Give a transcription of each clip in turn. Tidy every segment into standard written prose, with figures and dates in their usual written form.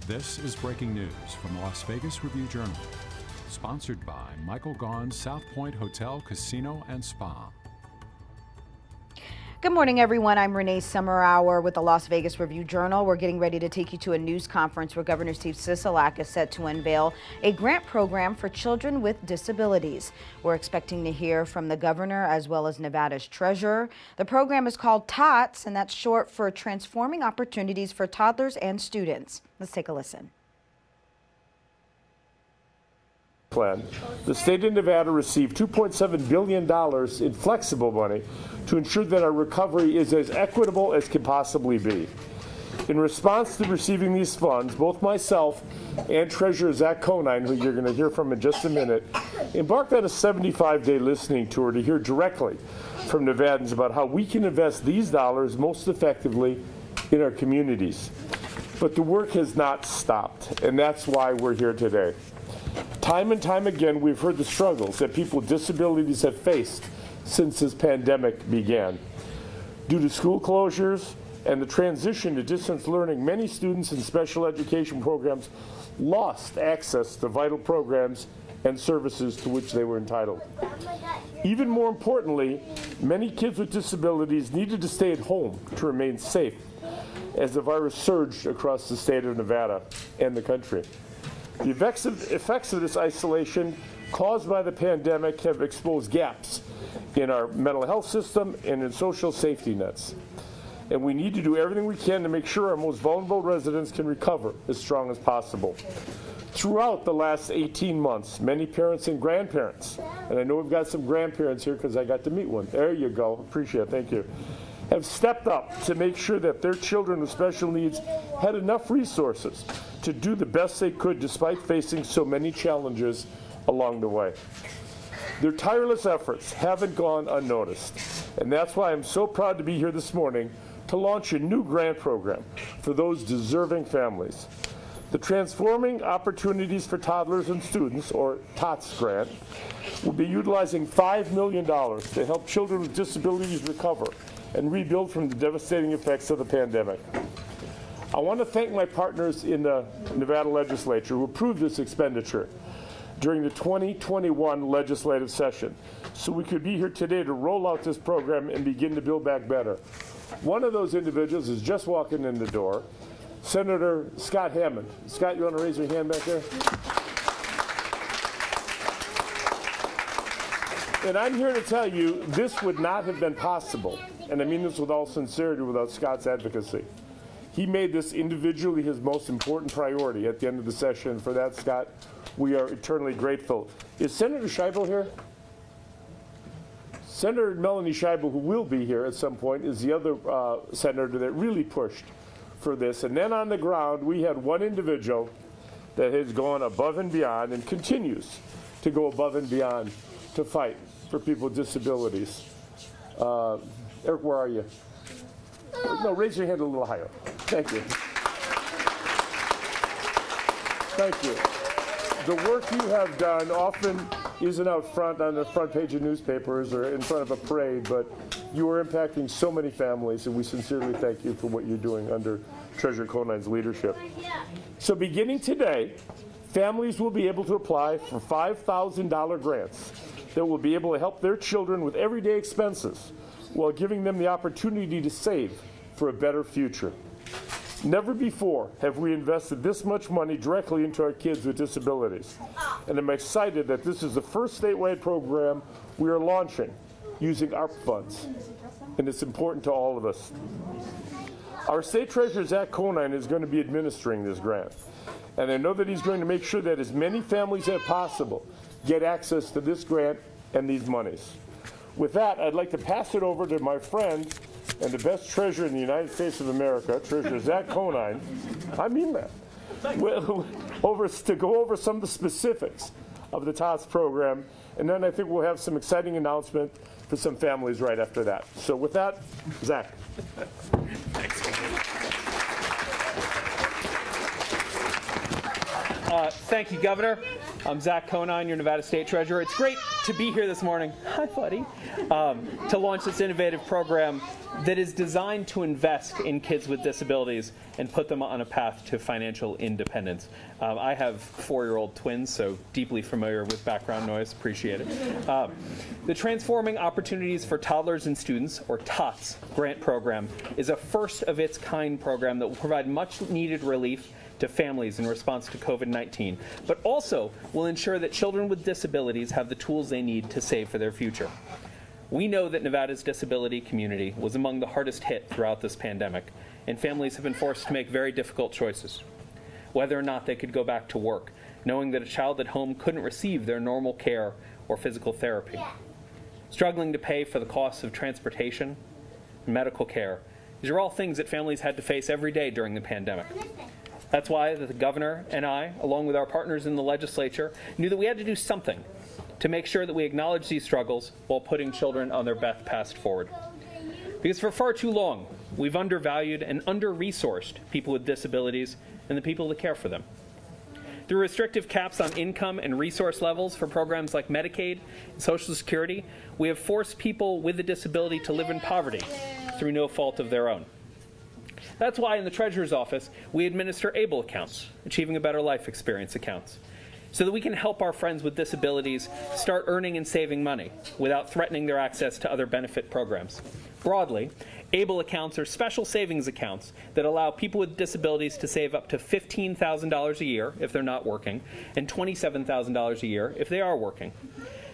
This is breaking news from the Las Vegas Review-Journal, sponsored by Michael Gaughan's South Point Hotel, Casino, and Spa. Good morning, everyone. I'm Renee Summerhour with the Las Vegas Review-Journal. We're getting ready to take you to a news conference where Governor Steve Sisolak is set to unveil a grant program for children with disabilities. We're expecting to hear from the governor as well as Nevada's treasurer. The program is called TOTS, and that's short for Transforming Opportunities for Toddlers and Students. Let's take a listen. Plan. The state of Nevada received $2.7 billion in flexible money to ensure that our recovery is as equitable as can possibly be. In response to receiving these funds, both myself and Treasurer Zach Conine, who you're going to hear from in just a minute, embarked on a 75-day listening tour to hear directly from Nevadans about how we can invest these dollars most effectively in our communities. But the work has not stopped, and that's why we're here today. Time and time again, we've heard the struggles that people with disabilities have faced since this pandemic began. Due to school closures and the transition to distance learning, many students in special education programs lost access to vital programs and services to which they were entitled. Even more importantly, many kids with disabilities needed to stay at home to remain safe as the virus surged across the state of Nevada and the country. The effects of this isolation caused by the pandemic have exposed gaps in our mental health system and in social safety nets. And we need to do everything we can to make sure our most vulnerable residents can recover as strong as possible. Throughout the last 18 months, many parents and grandparents, and I know we've got some grandparents here because I got to meet one. There you go. Appreciate it. Thank you. Have stepped up to make sure that their children with special needs had enough resources to do the best they could despite facing so many challenges along the way. Their tireless efforts haven't gone unnoticed, and that's why I'm so proud to be here this morning to launch a new grant program for those deserving families. The Transforming Opportunities for Toddlers and Students, or TOTS grant, will be utilizing $5 million to help children with disabilities recover and rebuild from the devastating effects of the pandemic. I want to thank my partners in the Nevada legislature who approved this expenditure during the 2021 legislative session, so we could be here today to roll out this program and begin to build back better. One of those individuals is just walking in the door, Senator Scott Hammond. Scott, you want to raise your hand back there? And I'm here to tell you this would not have been possible, and I mean this with all sincerity, without Scott's advocacy. He made this individually his most important priority at the end of the session. For that, Scott, we are eternally grateful. Is Senator Scheibel here? Senator Melanie Scheibel, who will be here at some point, is the other senator that really pushed for this. And then on the ground, we had one individual that has gone above and beyond and continues to go above and beyond to fight for people with disabilities. Eric, where are you? No, raise your hand a little higher. Thank you. Thank you. The work you have done often isn't out front on the front page of newspapers or in front of a parade, but you are impacting so many families, and we sincerely thank you for what you're doing under Treasurer Conine's leadership. So beginning today, families will be able to apply for $5,000 grants that will be able to help their children with everyday expenses while giving them the opportunity to save for a better future. Never before have we invested this much money directly into our kids with disabilities. And I'm excited that this is the first statewide program we are launching using ARP funds. And it's important to all of us. Our State Treasurer, Zach Conine, is going to be administering this grant. And I know that he's going to make sure that as many families as possible get access to this grant and these monies. With that, I'd like to pass it over to my friend and the best treasurer in the United States of America, Treasurer Zach Conine. I mean that. To go over some of the specifics of the TOTS program, and then I think we'll have some exciting announcement for some families right after that. So with that, Zach. Thank you, Governor. I'm Zach Conine, your Nevada State Treasurer. It's great to be here this morning. Hi, buddy. To launch this innovative program that is designed to invest in kids with disabilities and put them on a path to financial independence. I have 4-year-old twins, so deeply familiar with background noise. Appreciate it. The Transforming Opportunities for Toddlers and Students, or TOTS, grant program is a first-of-its-kind program that will provide much-needed relief to families in response to COVID-19, but also will ensure that children with disabilities have the tools they need to save for their future. We know that Nevada's disability community was among the hardest hit throughout this pandemic, and families have been forced to make very difficult choices. Whether or not they could go back to work, knowing that a child at home couldn't receive their normal care or physical therapy. Struggling to pay for the costs of transportation and medical care. These are all things that families had to face every day during the pandemic. That's why the governor and I, along with our partners in the legislature, knew that we had to do something to make sure that we acknowledge these struggles while putting children on their best path forward. Because for far too long, we've undervalued and under-resourced people with disabilities and the people that care for them. Through restrictive caps on income and resource levels for programs like Medicaid and Social Security, we have forced people with a disability to live in poverty through no fault of their own. That's why in the Treasurer's Office, we administer ABLE accounts, Achieving a Better Life Experience accounts, so that we can help our friends with disabilities start earning and saving money without threatening their access to other benefit programs. Broadly, ABLE accounts are special savings accounts that allow people with disabilities to save up to $15,000 a year if they're not working, and $27,000 a year if they are working.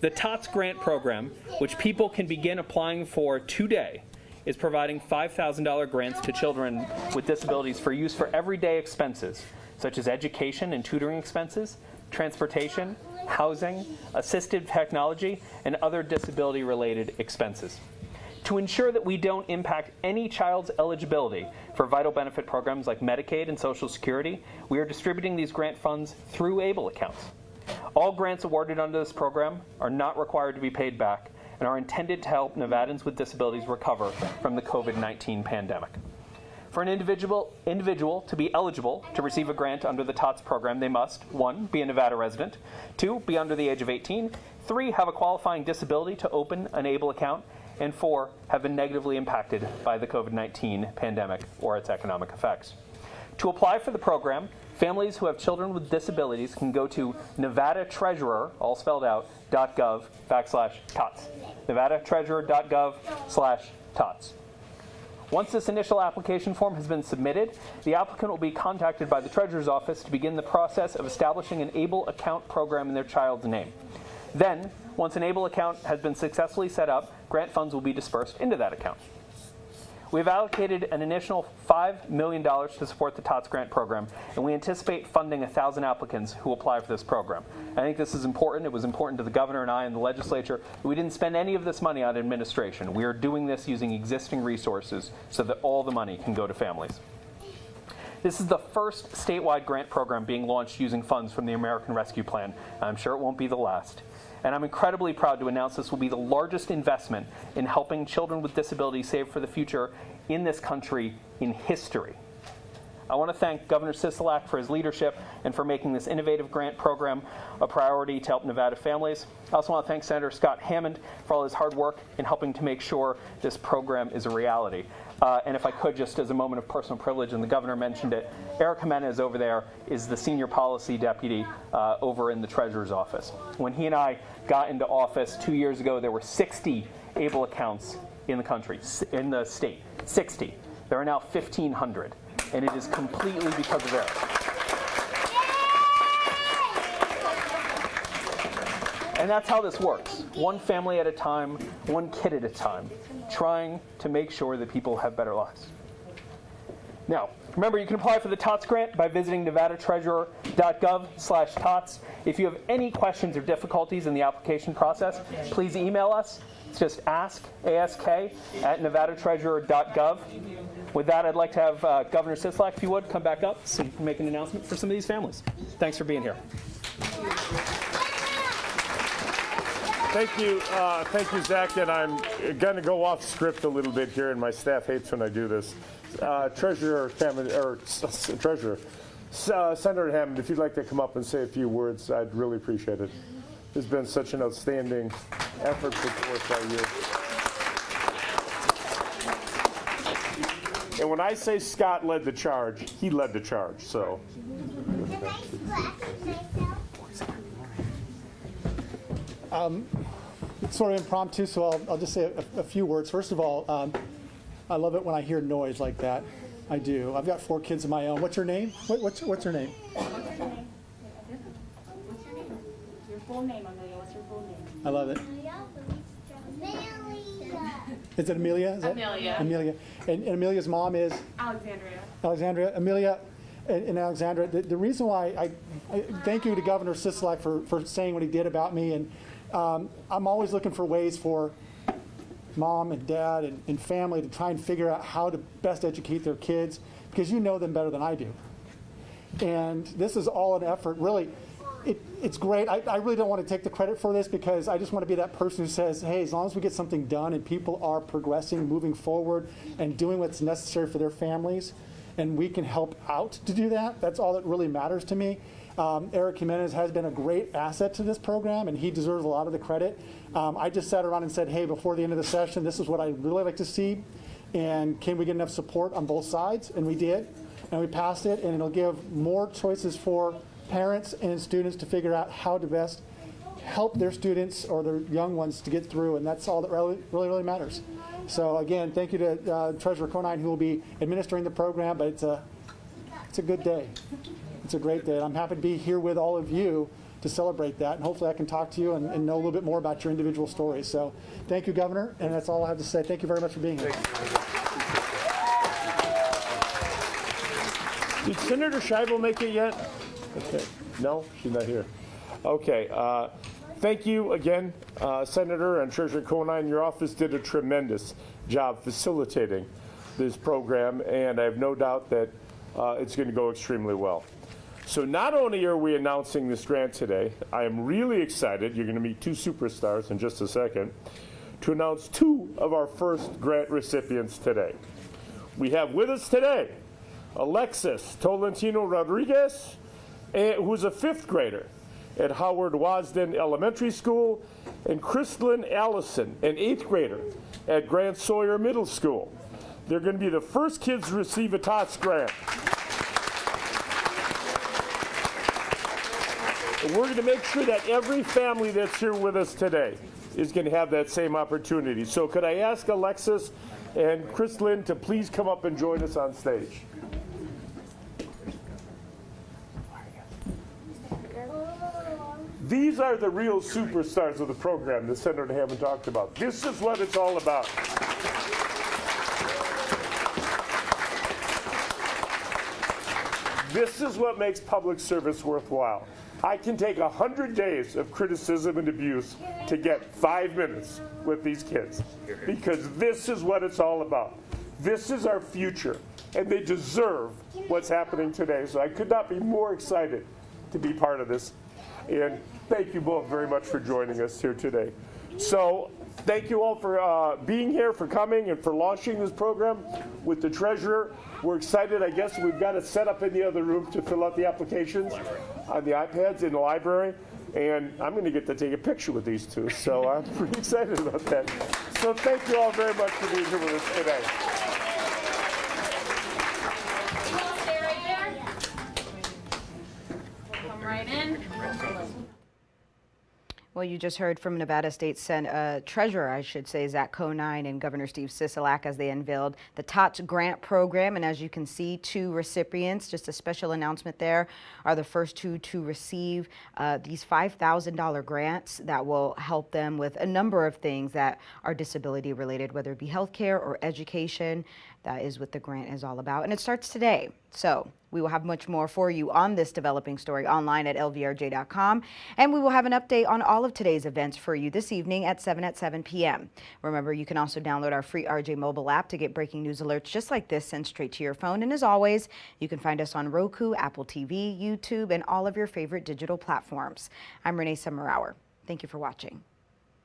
The TOTS grant program, which people can begin applying for today, is providing $5,000 grants to children with disabilities for use for everyday expenses, such as education and tutoring expenses, transportation, housing, assistive technology, and other disability-related expenses. To ensure that we don't impact any child's eligibility for vital benefit programs like Medicaid and Social Security, we are distributing these grant funds through ABLE accounts. All grants awarded under this program are not required to be paid back and are intended to help Nevadans with disabilities recover from the COVID-19 pandemic. For an individual to be eligible to receive a grant under the TOTS program, they must, 1, be a Nevada resident, 2, be under the age of 18, 3, have a qualifying disability to open an ABLE account, and 4, have been negatively impacted by the COVID-19 pandemic or its economic effects. To apply for the program, families who have children with disabilities can go to NevadaTreasurer, all spelled out, .gov/TOTS. NevadaTreasurer.gov/TOTS. Once this initial application form has been submitted, the applicant will be contacted by the Treasurer's Office to begin the process of establishing an ABLE account program in their child's name. Then, once an ABLE account has been successfully set up, grant funds will be dispersed into that account. We have allocated an initial $5 million to support the TOTS grant program, and we anticipate funding 1,000 applicants who apply for this program. I think this is important. It was important to the governor and I and the legislature. We didn't spend any of this money on administration. We are doing this using existing resources so that all the money can go to families. This is the first statewide grant program being launched using funds from the American Rescue Plan. I'm sure it won't be the last. And I'm incredibly proud to announce this will be the largest investment in helping children with disabilities save for the future in this country in history. I want to thank Governor Sisolak for his leadership and for making this innovative grant program a priority to help Nevada families. I also want to thank Senator Scott Hammond for all his hard work in helping to make sure this program is a reality. And if I could, just as a moment of personal privilege, and the governor mentioned it, Eric Jimenez over there is the senior policy deputy over in the Treasurer's Office. When he and I got into office 2 years ago, there were 60 ABLE accounts in the country, in the state, 60. There are now 1,500, and it is completely because of Eric. And that's how this works, one family at a time, one kid at a time, trying to make sure that people have better lives. Now, remember, you can apply for the TOTS grant by visiting NevadaTreasurer.gov/TOTS. If you have any questions or difficulties in the application process, please email us. It's just ask@NevadaTreasurer.gov. With that, I'd like to have Governor Sisolak, if you would, come back up so you can make an announcement for some of these families. Thanks for being here. Thank you, Zach. And I'm going to go off script a little bit here, and my staff hates when I do this. Treasurer Senator Hammond, if you'd like to come up and say a few words, I'd really appreciate it. It's been such an outstanding effort put forth by you. And when I say Scott led the charge, he led the charge. So. It's sort of impromptu, so I'll just say a few words. First of all, I love it when I hear noise like that. I do. I've got 4 kids of my own. What's your name? What's your name? What's your name? Your full name, Amelia. What's your full name? I love it. Is it Amelia? Is that? Amelia. Amelia. And Amelia's mom is? Alexandria. Alexandria. Amelia and Alexandra, the reason why I thank you to Governor Sisolak for saying what he did about me. And I'm always looking for ways for mom and dad and family to try and figure out how to best educate their kids, because you know them better than I do. And this is all an effort. Really, it's great. I really don't want to take the credit for this, because I just want to be that person who says, hey, as long as we get something done and people are progressing, moving forward, and doing what's necessary for their families, and we can help out to do that, that's all that really matters to me. Eric Jimenez has been a great asset to this program, and he deserves a lot of the credit. I just sat around and said, hey, before the end of the session, this is what I'd really like to see, and can we get enough support on both sides? And we did, and we passed it, and it'll give more choices for parents and students to figure out how to best help their students or their young ones to get through, and that's all that really matters. So again, thank you to Treasurer Conine, who will be administering the program, but it's a good day. It's a great day, and I'm happy to be here with all of you to celebrate that, and hopefully I can talk to you and know a little bit more about your individual stories. So thank you, Governor, and that's all I have to say. Thank you very much for being here. Did Senator Scheibel make it yet? Okay. No, she's not here. Okay. Thank you again, Senator and Treasurer Conine. Your office did a tremendous job facilitating this program, and I have no doubt that it's going to go extremely well. So not only are we announcing this grant today, I am really excited, you're going to meet 2 superstars in just a second, to announce 2 of our first grant recipients today. We have with us today Alexis Tolentino Rodriguez, who's a 5th grader at Howard Wasden Elementary School, and Kristlyn Allison, an 8th grader at Grant Sawyer Middle School. They're going to be the first kids to receive a TOTS grant. And we're going to make sure that every family that's here with us today is going to have that same opportunity. So could I ask Alexis and Kristlyn to please come up and join us on stage? These are the real superstars of the program that Senator Hammond talked about. This is what it's all about. This is what makes public service worthwhile. I can take 100 days of criticism and abuse to get 5 minutes with these kids, because this is what it's all about. This is our future, and they deserve what's happening today. So I could not be more excited to be part of this. And thank you both very much for joining us here today. So thank you all for being here, for coming, and for launching this program with the treasurer. We're excited. I guess we've got it set up in the other room to fill out the applications on the iPads in the library. And I'm going to get to take a picture with these 2. So I'm pretty excited about that. So thank you all very much for being here with us today. Stay right there. Come right in. Well, you just heard from Nevada State Treasurer, I should say, Zach Conine, and Governor Steve Sisolak as they unveiled the TOTS grant program. And as you can see, 2 recipients, just a special announcement there, are the first 2 to receive these $5,000 grants that will help them with a number of things that are disability related, whether it be healthcare or education. That is what the grant is all about. And it starts today. So we will have much more for you on this developing story online at lvrj.com. And we will have an update on all of today's events for you this evening at 7 p.m. Remember, you can also download our free RJ mobile app to get breaking news alerts just like this sent straight to your phone. And as always, you can find us on Roku, Apple TV, YouTube, and all of your favorite digital platforms. I'm Renee Summerhour. Thank you for watching.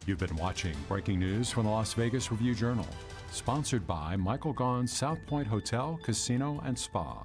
You've been watching breaking news from the Las Vegas Review-Journal, sponsored by Michael Gaughan's South Point Hotel, Casino, and Spa.